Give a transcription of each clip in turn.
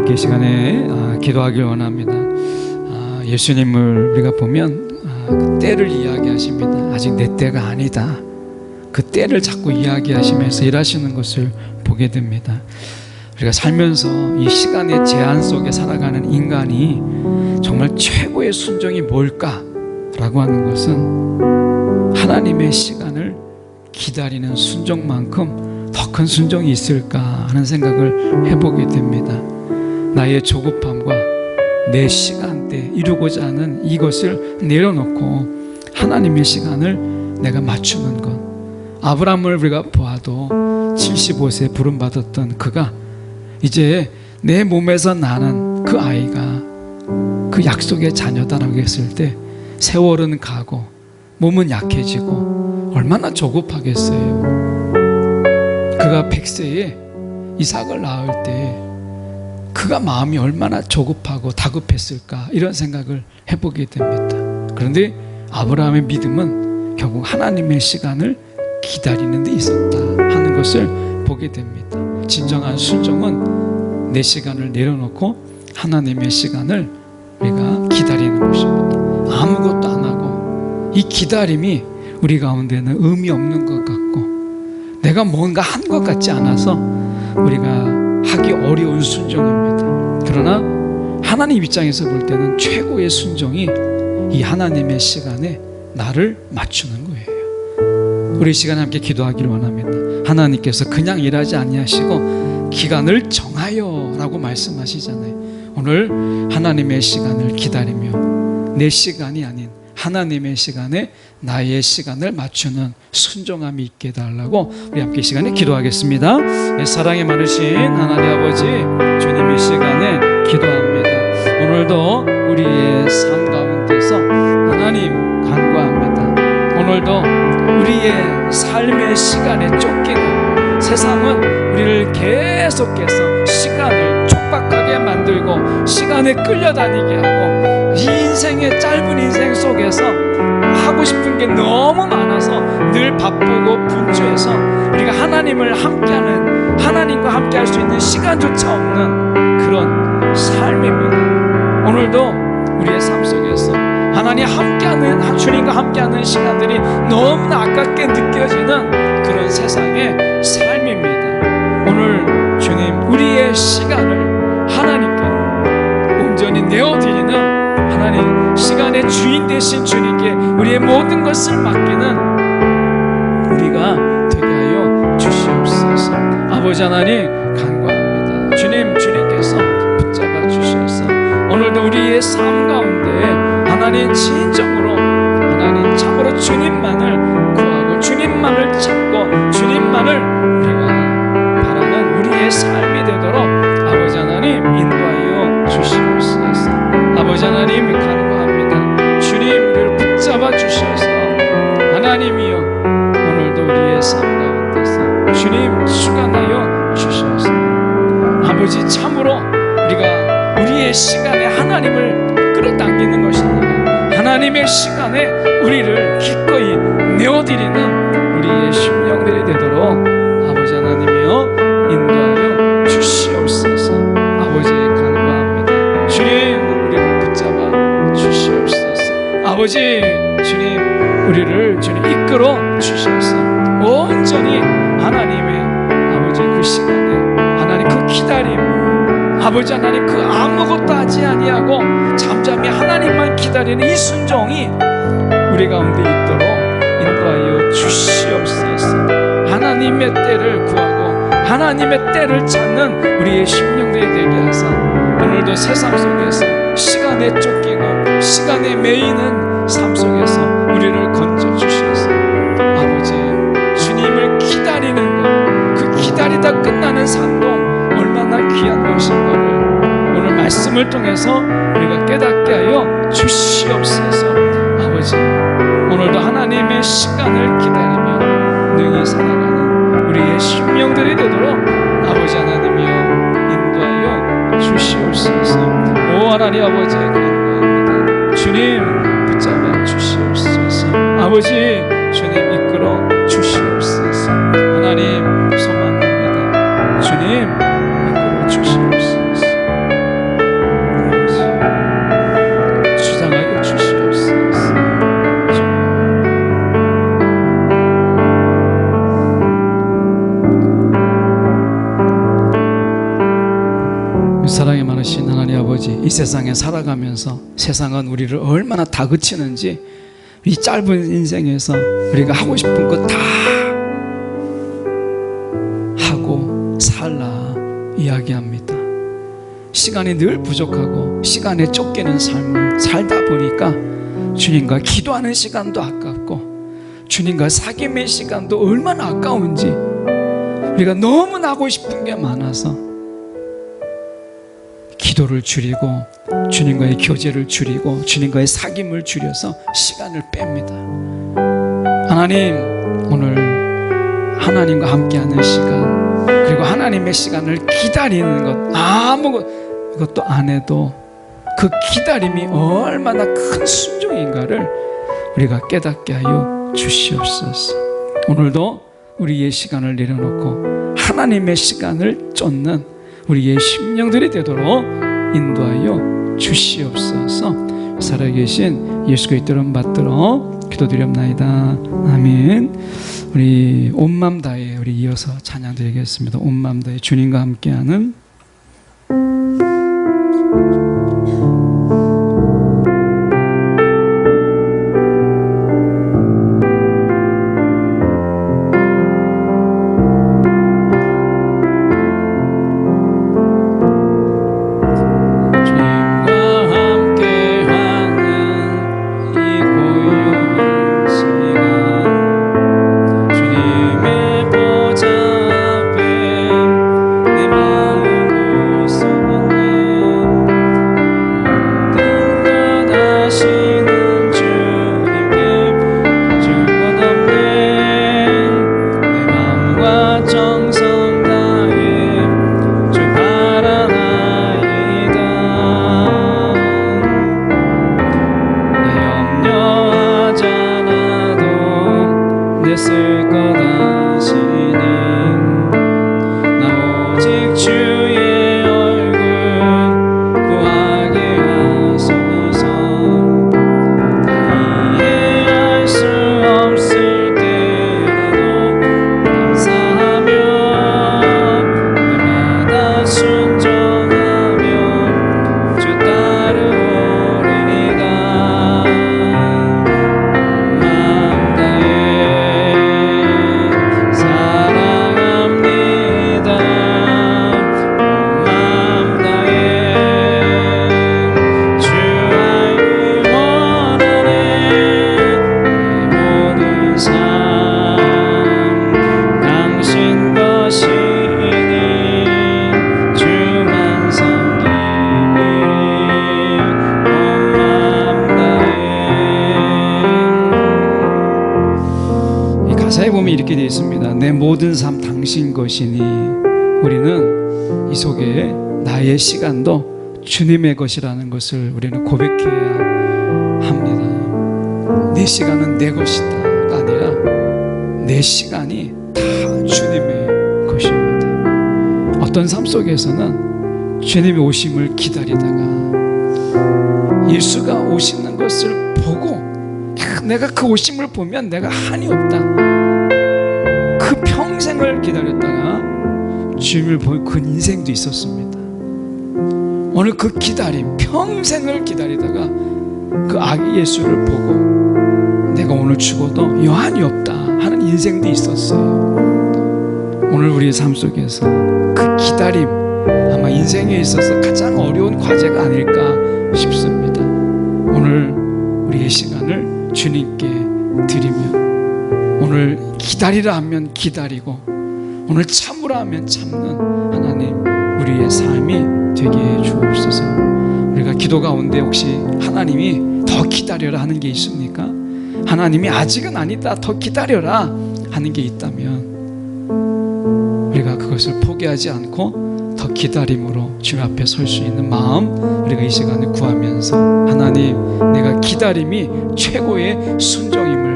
함께 이 시간에 기도하길 원합니다. 예수님을 우리가 보면 그 때를 이야기하십니다. 아직 내 때가 아니다. 그 때를 자꾸 이야기하시면서 일하시는 것을 보게 됩니다. 우리가 살면서 이 시간의 제한 속에 살아가는 인간이 정말 최고의 순종이 뭘까라고 하는 것은 하나님의 시간을 기다리는 순종만큼 더 큰 순종이 있을까 하는 생각을 해보게 됩니다. 나의 조급함과 내 시간대 이루고자 하는 이것을 내려놓고 하나님의 시간을 내가 맞추는 것. 아브라함을 우리가 보아도 75세에 부름받았던 그가 이제 내 몸에서 나는 그 아이가 그 약속의 자녀다라고 했을 때 세월은 가고 몸은 약해지고 얼마나 조급하겠어요. 그가 100세에 이삭을 낳을 때 그가 마음이 얼마나 조급하고 다급했을까 이런 생각을 해보게 됩니다. 그런데 아브라함의 믿음은 결국 하나님의 시간을 기다리는 데 있었다 하는 것을 보게 됩니다. 진정한 순종은 내 시간을 내려놓고 하나님의 시간을 우리가 기다리는 것입니다. 아무것도 안 하고 이 기다림이 우리 가운데는 의미 없는 것 같고 내가 뭔가 한 것 같지 않아서 우리가 하기 어려운 순종입니다. 그러나 하나님 입장에서 볼 때는 최고의 순종이 이 하나님의 시간에 나를 맞추는 거예요. 우리 시간에 함께 기도하기를 원합니다. 하나님께서 그냥 일하지 아니하시고 기간을 정하여 라고 말씀하시잖아요. 오늘 하나님의 시간을 기다리며 내 시간이 아닌 하나님의 시간에 나의 시간을 맞추는 순종함이 있게 해달라고 우리 함께 이 시간에 기도하겠습니다. 네, 사랑이 많으신 하나님 아버지 주님의 시간에 기도합니다. 오늘도 우리의 삶 가운데서 하나님 간구합니다. 오늘도 우리의 삶의 시간에 쫓기는 세상은 우리를 계속해서 시간을 촉박하게 만들고 시간에 끌려다니게 하고 이 인생의 짧은 인생 속에서 하고 싶은 게 너무 많아서 늘 바쁘고 분주해서 우리가 하나님을 함께하는 하나님과 함께할 수 있는 시간조차 없는 그런 삶입니다. 오늘도 우리의 삶 속에서 하나님 함께하는 주님과 함께하는 시간들이 너무나 아깝게 느껴지는 그런 세상의 삶입니다. 오늘 주님 우리의 시간을 하나님께 온전히 내어드리는 하나님 시간의 주인 되신 주님께 우리의 모든 것을 맡기는 우리가 되게 하여 주시옵소서. 아버지 하나님 간구합니다. 주님께서 붙잡아 주셔서 오늘도 우리의 삶 가운데 하나님 진정으로 하나님 참으로 주님만을 구하고 주님만을 찾고 주님만을 우리가 바라는 우리의 삶이 되도록 아버지 하나님 인도하여 주시옵소서. 아버지 하나님 간구합니다. 주님 우리를 붙잡아 주셔서 하나님이여 오늘도 우리의 삶 가운데서 주님 주관하여 주셔서 아버지 참으로 우리가 우리의 시간에 하나님을 끌어당기는 것이 아니라 하나님의 시간에 우리를 기꺼이 내어드리는 우리의 심령들이 되도록 아버지 하나님이여 인도하여 주시옵소서. 아버지 간구합니다. 주님 우리를 붙잡아 주시옵소서. 아버지 주님 우리를 주님 이끌어 주셔서 온전히 하나님의 아버지 그 시간에 하나님 그 기다림 아버지 하나님 그 아무것도 하지 아니하고 잠잠히 하나님만 기다리는 이 순종이 우리 가운데 있도록 인도하여 주시옵소서. 하나님의 때를 구하고 하나님의 때를 찾는 우리의 심령들이 되게 하사 오늘도 세상 속에서 시간에 쫓기고 시간에 매이는 삶 속에서 우리를 건져주셔서 아버지 주님을 기다리는 것 그 기다리다 끝나는 삶도 얼마나 귀한 것인가를 오늘 말씀을 통해서 우리가 깨닫게 하여 주시옵소서. 아버지 오늘도 하나님의 시간을 기다리며 능히 살아가는 우리의 심령들이 되도록 아버지 하나님이여 인도하여 주시옵소서. 오 하나님 아버지 간구합니다. 주님 붙잡아 주시옵소서. 아버지 주님 이끌어 주시옵소서. 하나님 소망합니다. 주님 이끌어 주시옵소서. 사랑이 많으신 하나님 아버지, 이 세상에 살아가면서 세상은 우리를 얼마나 다그치는지 이 짧은 인생에서 우리가 하고 싶은 것 다 하고 살라 이야기합니다. 시간이 늘 부족하고 시간에 쫓기는 삶을 살다 보니까 주님과 기도하는 시간도 아깝고 주님과 사귐의 시간도 얼마나 아까운지 우리가 너무나 하고 싶은 게 많아서 기도를 줄이고 주님과의 교제를 줄이고 주님과의 사귐을 줄여서 시간을 뺍니다. 하나님, 오늘 하나님과 함께하는 시간, 그리고 하나님의 시간을 기다리는 것 아무것도 안 해도 그 기다림이 얼마나 큰 순종인가를 우리가 깨닫게 하여 주시옵소서. 오늘도 우리의 시간을 내려놓고 하나님의 시간을 쫓는 우리의 심령들이 되도록 인도하여 주시옵소서. 살아계신 예수 그리스도 이름 받들어 기도드렸나이다. 아멘. 우리 온 맘 다해 우리 이어서 찬양 드리겠습니다. 온 맘 다해 주님과 함께하는 이렇게 되어 있습니다. 내 모든 삶 당신 것이니. 우리는 이 속에 나의 시간도 주님의 것이라는 것을 우리는 고백해야 합니다. 내 시간은 내 것이다가 아니라 내 시간이 다 주님의 것입니다. 어떤 삶 속에서는 주님의 오심을 기다리다가 예수가 오시는 것을 보고 내가 그 오심을 보면 내가 한이 없다, 그 평생을 기다렸다가 주님을 볼 그 인생도 있었습니다. 오늘 그 기다림, 평생을 기다리다가 그 아기 예수를 보고 내가 오늘 죽어도 여한이 없다 하는 인생도 있었어요. 오늘 우리의 삶 속에서 그 기다림, 아마 인생에 있어서 가장 어려운 과제가 아닐까 싶습니다. 오늘 우리의 시간을 주님께 드리며, 오늘 기다리라 하면 기다리고 오늘 참으라 하면 참는 하나님, 우리의 삶이 되게 해 주옵소서. 우리가 기도 가운데 혹시 하나님이 더 기다려라 하는 게 있습니까? 하나님이 아직은 아니다, 더 기다려라 하는 게 있다면 우리가 그것을 포기하지 않고 더 기다림으로 주님 앞에 설 수 있는 마음 우리가 이 시간에 구하면서, 하나님, 내가 기다림이 최고의 순종임을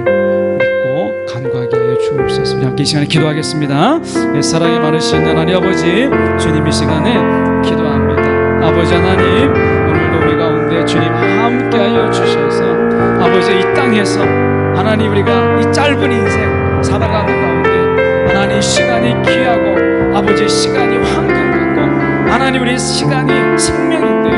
간구하게 하여 주옵소서. 우리 함께 이 시간에 기도하겠습니다. 사랑이 많으신 하나님 아버지, 주님 이 시간에 기도합니다. 아버지 하나님, 오늘도 우리 가운데 주님 함께 하여 주셔서 아버지 이 땅에서 하나님 우리가 이 짧은 인생 살아가는 가운데 하나님 시간이 귀하고 아버지 시간이 황금 같고 하나님, 우리 시간이 생명인데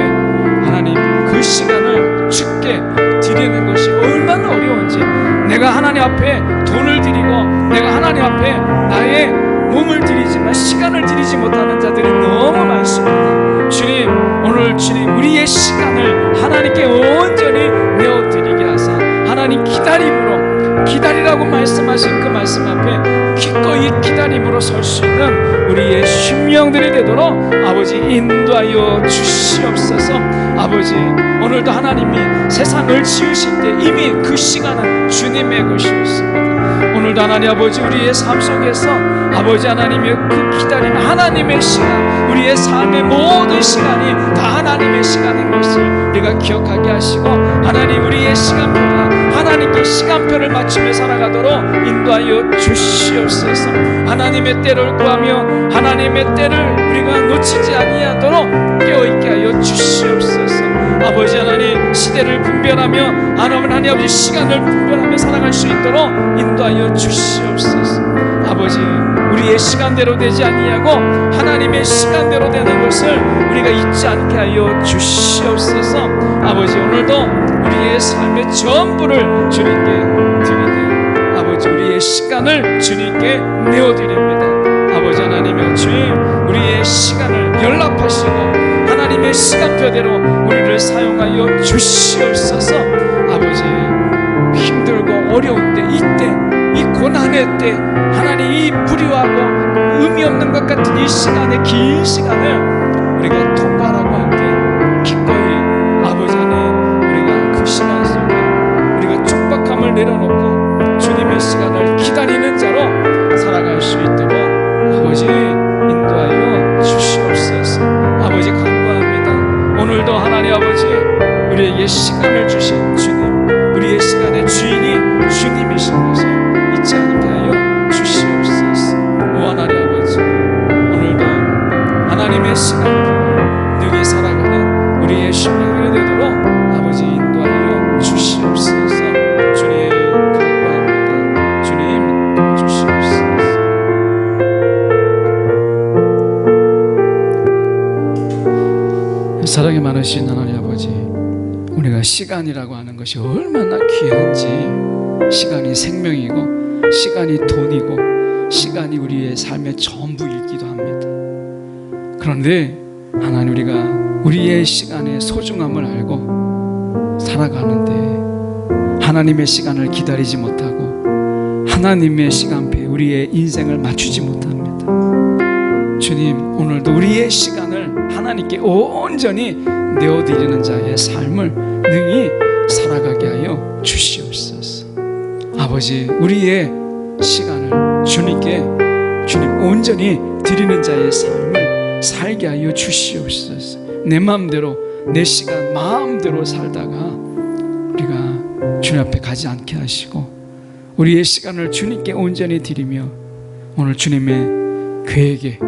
하나님, 그 시간을 주께 드리는 것이 얼마나 어려운지, 내가 하나님 앞에 돈을 드리고 내가 하나님 앞에 나의 몸을 드리지만 시간을 드리지 못하는 자들이 너무 많습니다. 주님, 오늘 주님, 우리의 시간을 하나님께 온전히 내어드리게 하사 하나님, 기다리라고 말씀하신 그 말씀 앞에 기꺼이 기다림으로 설 수 있는 우리의 심령들이 되도록 아버지 인도하여 주시옵소서. 아버지, 오늘도 하나님이 세상을 지으실 때 이미 그 시간은 주님의 것이었습니다. 오늘도 하나님 아버지, 우리의 삶 속에서 아버지 하나님의 그 기다림, 하나님의 시간, 우리의 삶의 모든 시간이 다 하나님의 시간인 것을 우리가 기억하게 하시고, 하나님, 우리의 시간표가 하나님께 시간표를 맞추며 살아가도록 인도하여 주시옵소서. 하나님의 때를 구하며 하나님의 때를 우리가 놓치지 아니하도록 깨어있게 하여 주시옵소서. 아버지 하나님, 시대를 분별하며 하나님 아버지 시간을 분별하며 살아갈 수 있도록 인도하여 주시옵소서. 아버지, 우리의 시간대로 되지 아니하고 하나님의 시간대로 되는 것을 우리가 잊지 않게 하여 주시옵소서. 아버지, 오늘도 우리의 삶의 전부를 주님께 드리되 아버지, 우리의 시간을 주님께 내어드립니다. 아버지 하나님의 주님, 우리의 시간을 연락하시고 하나님의 시간표대로 우리를 사용하여 주시옵소서. 아버지, 힘들고 어려운데 이때, 이 고난의 때 하나님, 이 불의하고 의미 없는 것 같은 이 시간의 긴 시간을 우리가 통과하라고 할 때 기꺼이 아버지 하나님, 우리가 그 시간 속에 우리가 촉박함을 내려놓고 주님의 시간을 기다리는 자로 살아갈 수 있도록 아버지 인도하여 주시옵소서. 아버지, 간구합니다. 오늘도 하나님 아버지, 우리에게 시간을 주신 주님, 우리의 시간의 주인이 주님이신 것을 잊지 않게 하여 주시옵소서. 오 하나님 아버지, 오늘도 하나님의 시간을 능히 살아가는 우리의 심령이 되도록 아버지 인도하여 주시옵소서. 주님 간구합니다. 주님 도와주시옵소서. 사랑이 많으신 하나님 아버지, 우리가 시간이라고 하는 것이 얼마나 귀한지, 시간이 생명이고 시간이 돈이고 시간이 우리의 삶의 전부이기도 합니다. 그런데 하나님, 우리가 우리의 시간의 소중함을 알고 살아가는데 하나님의 시간을 기다리지 못하고 하나님의 시간표에 우리의 인생을 맞추지 못합니다. 주님, 오늘도 우리의 시간을 하나님께 온전히 내어드리는 자의 삶을 능히 살아가게 하여 주시옵소서. 아버지, 우리의 시간을 주님께 온전히 드리는 자의 삶을 살게 하여 주시옵소서. 내 마음대로, 내 시간 마음대로 살다가 우리가 주님 앞에 가지 않게 하시고 우리의 시간을 주님께 온전히 드리며 오늘 주님의 계획에,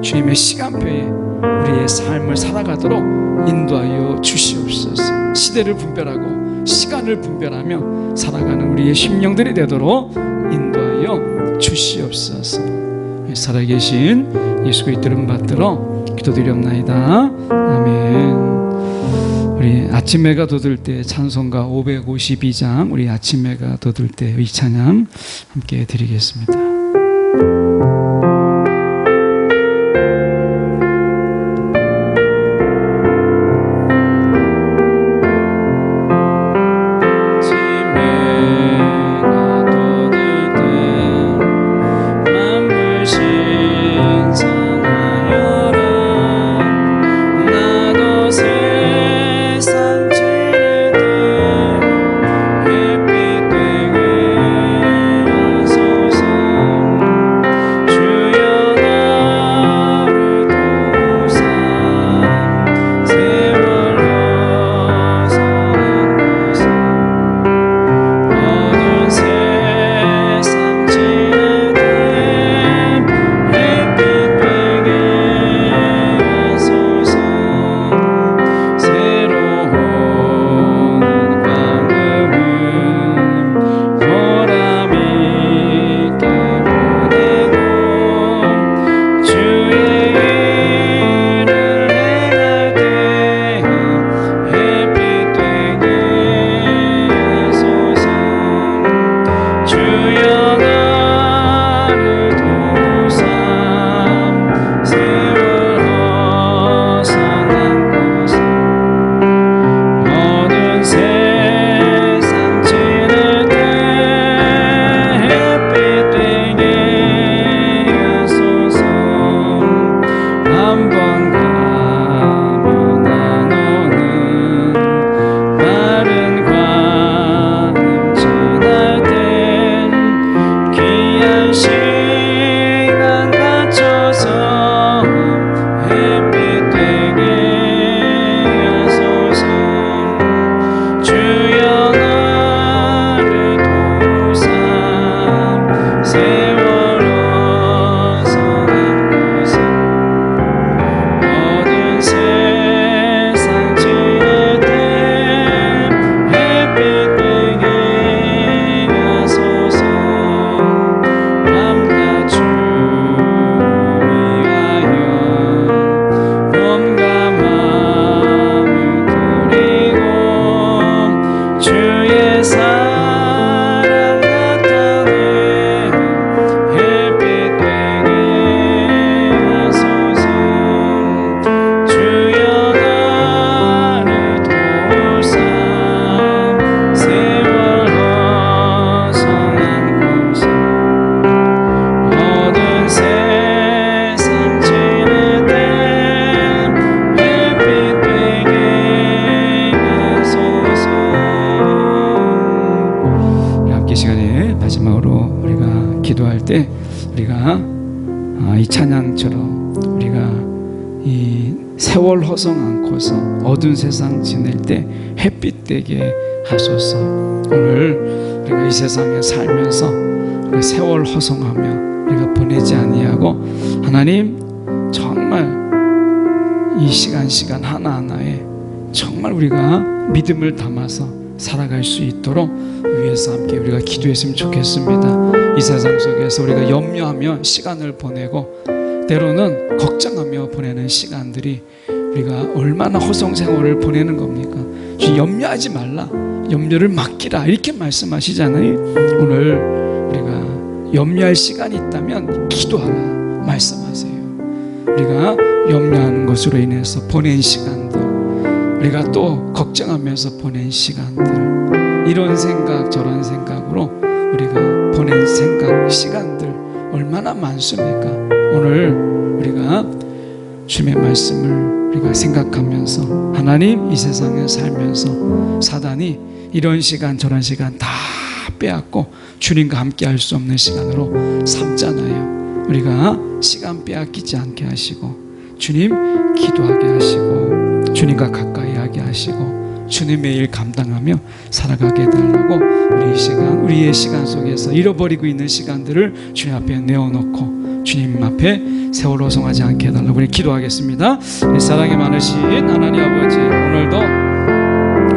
주님의 시간표에 우리의 삶을 살아가도록 인도하여 주시옵소서. 시대를 분별하고 시간을 분별하며 살아가는 우리의 심령들이 되도록 인도하여 주시옵소서. 살아계신 예수 그리스도 이름 받들어 기도드리옵나이다. 아멘. 우리 아침해가 돋을 때 찬송가 552장, 우리 아침해가 돋을 때의 찬양 함께 드리겠습니다. 때 우리가 이 찬양처럼 우리가 이 세월 허성 않고서 어두운 세상 지낼 때 햇빛 되게 하소서. 오늘 우리가 이 세상에 살면서 우리가 세월 허성하며 우리가 보내지 아니하고 하나님 정말 이 시간 하나하나에 정말 우리가 믿음을 담아서 살아갈 수 있도록 위에서 함께 우리가 기도했으면 좋겠습니다. 이 세상 속에서 우리가 염려하며 시간을 보내고 때로는 걱정하며 보내는 시간들이 우리가 얼마나 허송세월을 보내는 겁니까? 염려하지 말라, 염려를 맡기라 이렇게 말씀하시잖아요. 오늘 우리가 염려할 시간이 있다면 기도하라 말씀하세요. 우리가 염려하는 것으로 인해서 보낸 시간들, 우리가 또 걱정하면서 보낸 시간들, 이런 생각 저런 생각으로 우리가 보낸 시간들 얼마나 많습니까? 오늘 우리가 주님의 말씀을 우리가 생각하면서 하나님 이 세상에 살면서 사단이 이런 시간 저런 시간 다 빼앗고 주님과 함께 할 수 없는 시간으로 삼잖아요. 우리가 시간 빼앗기지 않게 하시고 주님 기도하게 하시고 주님과 가까이 하게 하시고 주님의 일 감당하며 살아가게 해달라고 우리의 시간 속에서 잃어버리고 있는 시간들을 주님 앞에 내어놓고 주님 앞에 세월 허송하지 않게 해달라고 우리 기도하겠습니다. 우리 사랑이 많으신 하나님 아버지, 오늘도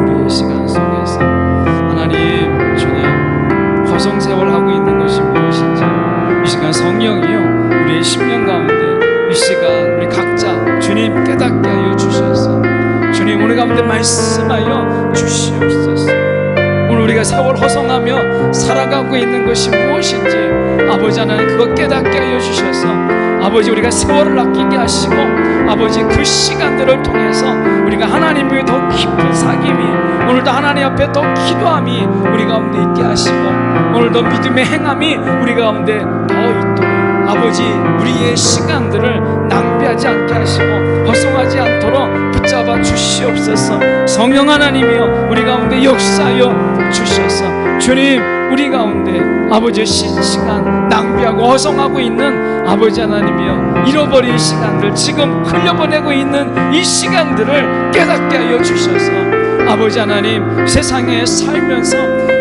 우리의 시간 속에서 하나님 주님 허송세월하고 있는 것이 무엇인지 이 시간 성령이요 우리의 심령 가운데 이 시간 우리 각자 주님 깨닫게 하여 주셔서 주님 우리 가운데 말씀하여 주시옵소서. 오늘 우리가 세월 허송하며 살아가고 있는 것이 무엇인지 아버지 하나님 그거 깨닫게 하여 주셔서 아버지 우리가 세월을 아끼게 하시고 아버지 그 시간들을 통해서 우리가 하나님의 더 깊은 사귐이 오늘도 하나님 앞에 더 기도함이 우리 가운데 있게 하시고 오늘도 믿음의 행함이 우리 가운데 더 있도록 아버지 우리의 시간들을 낭비하지 않게 하시고 허송하지 않도록 붙잡아 주시옵소서. 성령 하나님이여 우리 가운데 역사하여 주셔서 주님 우리 가운데 아버지 시간 낭비하고 허송하고 있는 아버지 하나님이여 잃어버린 시간들 지금 흘려보내고 있는 이 시간들을 깨닫게 하여 주셔서 아버지 하나님 세상에 살면서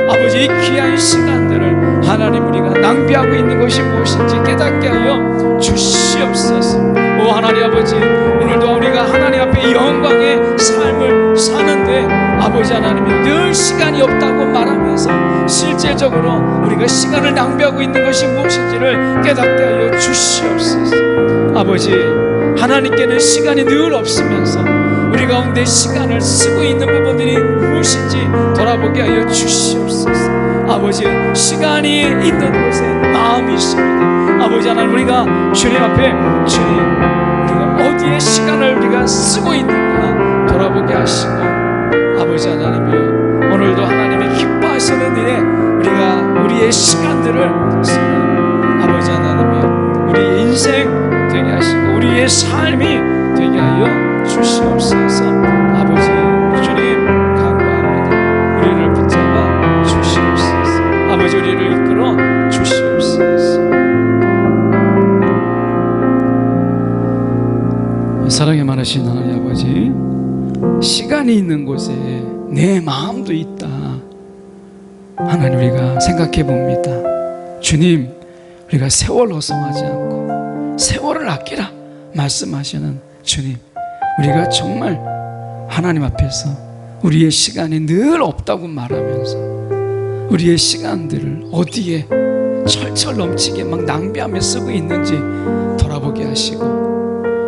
아버지 이 귀한 시간들을 하나님 우리가 낭비하고 있는 것이 무엇인지 깨닫게 하여 주시옵소서. 오 하나님 아버지 오늘도 우리가 하나님 앞에 영광의 삶을 사는데 아버지 하나님이 늘 시간이 없다고 말하면서 실제적으로 우리가 시간을 낭비하고 있는 것이 무엇인지를 깨닫게 하여 주시옵소서. 아버지 하나님께는 시간이 늘 없으면서 우리 가운데 시간을 쓰고 있는 부분들이 무엇인지 돌아보게 하여 주시옵소서. 아버지 시간이 있는 곳에 마음이 있습니다. 아버지 하나님 우리가 주님 앞에 주님 우리가 어디에 시간을 우리가 쓰고 있는가 돌아보게 하시고 아버지 하나님이여 오늘도 하나님이 기뻐하시는 일에 우리가 우리의 시간들을 쓰는 아버지 하나님이여 우리의 인생 되게 하시고 우리의 삶이 되게 하여 주시옵소서. 아버지 주님 간구합니다. 우리를 붙잡아 주시옵소서. 아버지 우리를 이끌어 주시옵소서. 사랑에 많으신 하나님 아버지 시간이 있는 곳에 내 마음도 있다. 하나님 우리가 생각해 봅니다. 주님 우리가 세월 허송하지 않고 세월을 아끼라 말씀하시는 주님 우리가 정말 하나님 앞에서 우리의 시간이 늘 없다고 말하면서 우리의 시간들을 어디에 철철 넘치게 막 낭비하며 쓰고 있는지 돌아보게 하시고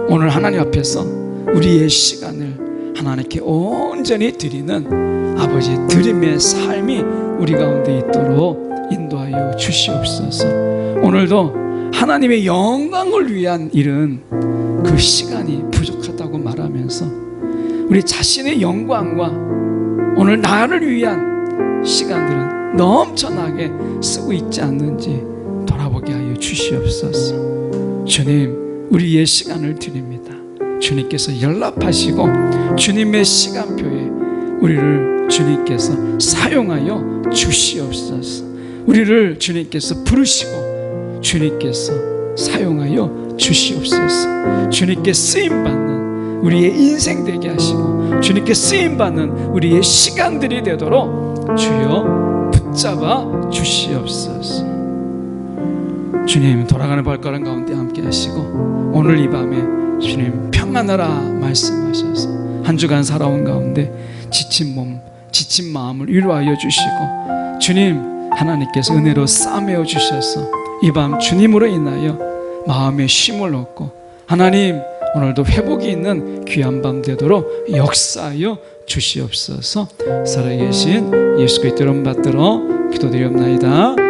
오늘 하나님 앞에서 우리의 시간을 하나님께 온전히 드리는 아버지 드림의 삶이 우리 가운데 있도록 인도하여 주시옵소서. 오늘도 하나님의 영광을 위한 일은 그 시간이 부족하다고 말하면서 우리 자신의 영광과 오늘 나를 위한 시간들은 넘쳐나게 쓰고 있지 않는지 돌아보게 하여 주시옵소서. 주님 우리의 시간을 드립니다. 주님께서 연락하시고 주님의 시간표에 우리를 주님께서 사용하여 주시옵소서. 우리를 주님께서 부르시고 주님께서 사용하여 주시옵소서. 주님께 쓰임받는 우리의 인생 되게 하시고 주님께 쓰임받는 우리의 시간들이 되도록 주여 붙잡아 주시옵소서. 주님, 돌아가는 발걸음 가운데 함께 하시고 오늘 이 밤에 주님 평안하라 말씀하셔서 한 주간 살아온 가운데 지친 몸, 지친 마음을 위로하여 주시고 주님, 하나님께서 은혜로 싸매어 주셔서 이 밤 주님으로 인하여 마음에 쉼을 얻고 하나님 오늘도 회복이 있는 귀한 밤 되도록 역사하여 주시옵소서. 살아계신 예수 그리스도 이름 받들어 기도드리옵나이다.